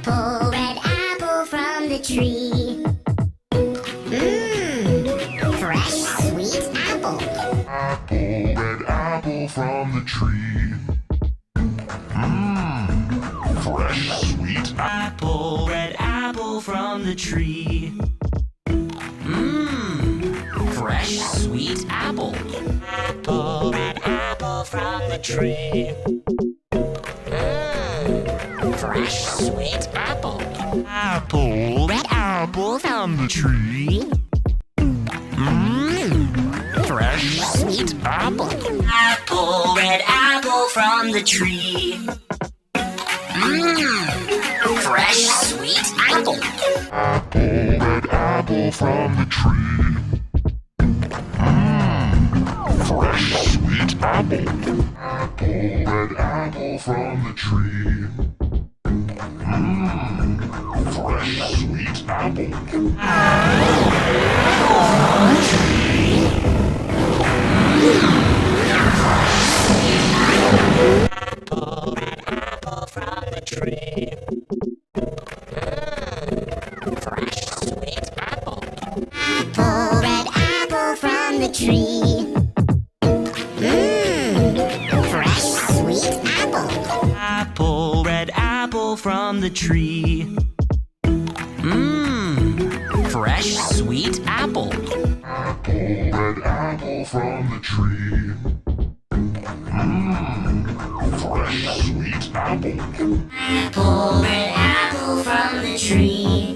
Apple, red apple from the tree. Mmm, fresh, sweet apple. Apple, red apple from the tree. Mmm, fresh, sweet Apple, red apple from the tree. Mmm, fresh, sweet apple. Apple, red apple from the tree. Mmm, fresh, sweet apple. Apple, red apple from the tree. Mmm, fresh, sweet apple. Apple, red apple from the tree. Mmm, fresh, sweet apple. apple, red apple from the tree. Mmm, fresh, sweet apple. Apple, red apple from the tree. Mmm, fresh, sweet apple. Apple, red apple from the tree. Mmm, fresh, sweet apple. Apple, red apple from the tree. Mmm, fresh, sweet apple. Apple, red apple from the tree. Mmm, fresh, sweet apple. Apple, red apple from the tree. Mmm, fresh, sweet apple. Apple, red apple from the tree.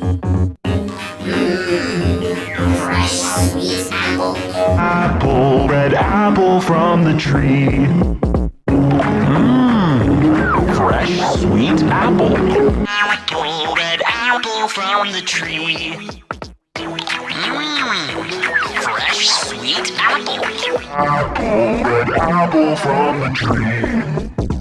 Mmm, fresh, sweet apple. Apple, red apple from the tree. Mmm, fresh, sweet apple. Apple, red apple from the tree. Mmm, fresh, sweet apple. Apple, red apple from the tree.